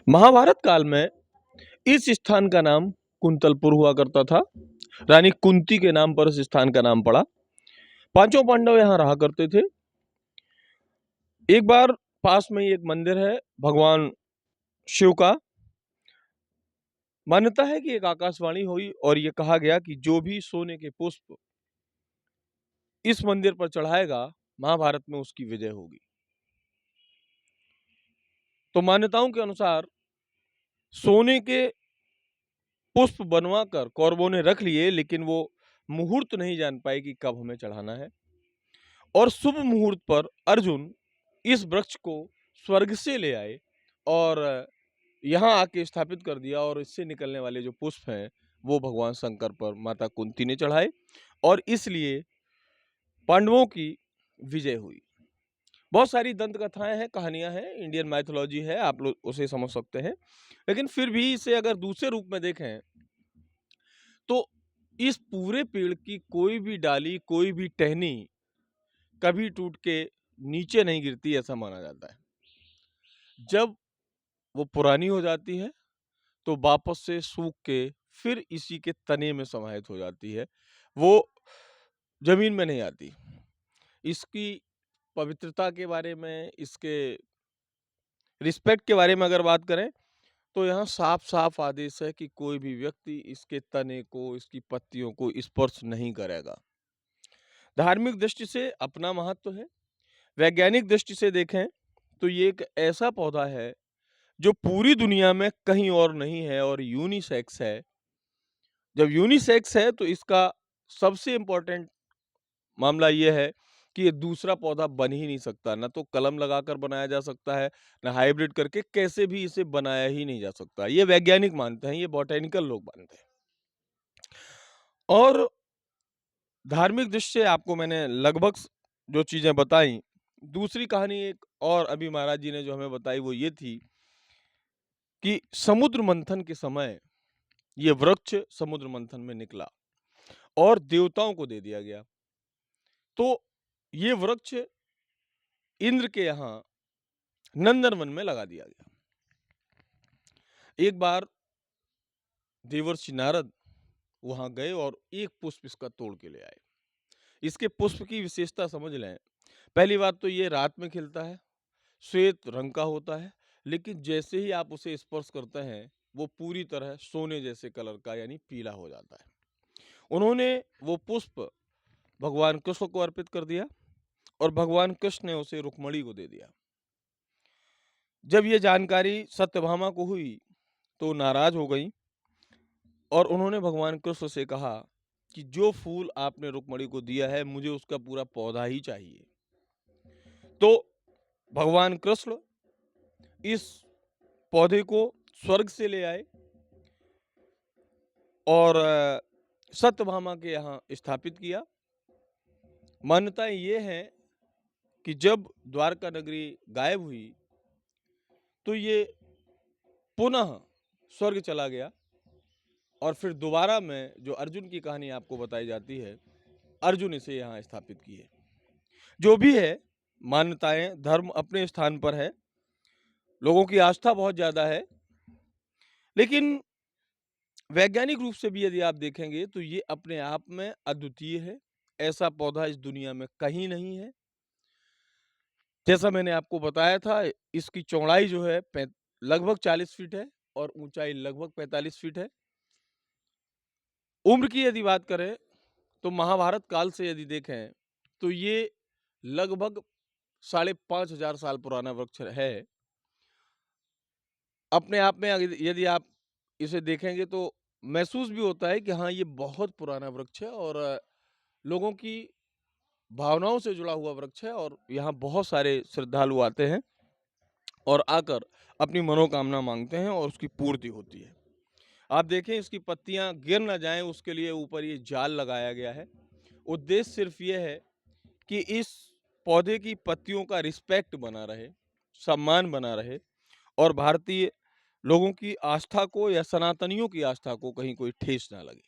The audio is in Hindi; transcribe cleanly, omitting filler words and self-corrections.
महाभारत काल में इस स्थान का नाम कुंतलपुर हुआ करता था। रानी कुंती के नाम पर इस स्थान का नाम पड़ा। पांचों पांडव यहाँ रहा करते थे। एक बार पास में ही एक मंदिर है भगवान शिव का। मान्यता है कि एक आकाशवाणी हुई और ये कहा गया कि जो भी सोने के पुष्प इस मंदिर पर चढ़ाएगा, महाभारत में उसकी विजय होगी। तो मान्यताओं के अनुसार सोने के पुष्प बनवाकर कौरवों ने रख लिए, लेकिन वो मुहूर्त नहीं जान पाए कि कब हमें चढ़ाना है। और शुभ मुहूर्त पर अर्जुन इस वृक्ष को स्वर्ग से ले आए और यहाँ आके स्थापित कर दिया। और इससे निकलने वाले जो पुष्प हैं वो भगवान शंकर पर माता कुंती ने चढ़ाए और इसलिए पांडवों की विजय हुई। बहुत सारी दंत कथाएं हैं, कहानियां हैं, इंडियन माइथोलॉजी है, आप लोग उसे समझ सकते हैं। लेकिन फिर भी इसे अगर दूसरे रूप में देखें तो इस पूरे पेड़ की कोई भी डाली, कोई भी टहनी कभी टूट के नीचे नहीं गिरती, ऐसा माना जाता है। जब वो पुरानी हो जाती है तो वापस से सूख के फिर इसी के तने में समाहित हो जाती है, वो जमीन में नहीं आती। इसकी पवित्रता के बारे में, इसके रिस्पेक्ट के बारे में अगर बात करें तो यहाँ साफ साफ आदेश है कि कोई भी व्यक्ति इसके तने को, इसकी पत्तियों को स्पर्श नहीं करेगा। धार्मिक दृष्टि से अपना महत्व है। वैज्ञानिक दृष्टि से देखें तो ये एक ऐसा पौधा है जो पूरी दुनिया में कहीं और नहीं है और यूनिसेक्स है। जब यूनिसेक्स है तो इसका सबसे इम्पोर्टेंट मामला ये है कि ये दूसरा पौधा बन ही नहीं सकता। ना तो कलम लगाकर बनाया जा सकता है, ना हाइब्रिड करके कैसे भी इसे बनाया ही नहीं जा सकता। ये वैज्ञानिक मानते हैं, ये बॉटेनिकल लोग मानते हैं। और धार्मिक दृष्टि से आपको मैंने लगभग जो चीजें बताई। दूसरी कहानी एक और अभी महाराज जी ने जो हमें बताई वो ये थी कि समुद्र मंथन के समय ये वृक्ष समुद्र मंथन में निकला और देवताओं को दे दिया गया। तो ये वृक्ष इंद्र के यहाँ नंदनवन में लगा दिया गया। एक बार देवर्षि नारद वहां गए और एक पुष्प इसका तोड़ के ले आए। इसके पुष्प की विशेषता समझ लें। पहली बात तो ये रात में खिलता है, श्वेत रंग का होता है, लेकिन जैसे ही आप उसे स्पर्श करते हैं वो पूरी तरह सोने जैसे कलर का यानी पीला हो जाता है। उन्होंने वो पुष्प भगवान कृष्ण को अर्पित कर दिया और भगवान कृष्ण ने उसे रुक्मणी को दे दिया। जब ये जानकारी सत्यभामा को हुई तो नाराज हो गई और उन्होंने भगवान कृष्ण से कहा कि जो फूल आपने रुक्मणी को दिया है मुझे उसका पूरा पौधा ही चाहिए। तो भगवान कृष्ण इस पौधे को स्वर्ग से ले आए और सत्यभामा के यहाँ स्थापित किया। मान्यताएं ये है कि जब द्वारका नगरी गायब हुई तो ये पुनः स्वर्ग चला गया और फिर दोबारा में जो अर्जुन की कहानी आपको बताई जाती है, अर्जुन इसे यहाँ स्थापित की है। जो भी है, मान्यताएं, धर्म अपने स्थान पर है, लोगों की आस्था बहुत ज्यादा है, लेकिन वैज्ञानिक रूप से भी यदि आप देखेंगे तो ये अपने आप में अद्वितीय है। ऐसा पौधा इस दुनिया में कहीं नहीं है। जैसा मैंने आपको बताया था, इसकी चौड़ाई जो है लगभग 40 फीट है और ऊंचाई लगभग 45 फीट है। उम्र की यदि बात करें तो महाभारत काल से यदि देखें तो ये लगभग 5,500 साल पुराना वृक्ष है। अपने आप में यदि आप इसे देखेंगे तो महसूस भी होता है कि हाँ, ये बहुत पुराना वृक्ष है और लोगों की भावनाओं से जुड़ा हुआ वृक्ष है। और यहाँ बहुत सारे श्रद्धालु आते हैं और आकर अपनी मनोकामना मांगते हैं और उसकी पूर्ति होती है। आप देखें, इसकी पत्तियां गिर ना जाएं उसके लिए ऊपर ये जाल लगाया गया है। उद्देश्य सिर्फ ये है कि इस पौधे की पत्तियों का रिस्पेक्ट बना रहे, सम्मान बना रहे और भारतीय लोगों की आस्था को या सनातनियों की आस्था को कहीं कोई ठेस ना लगे।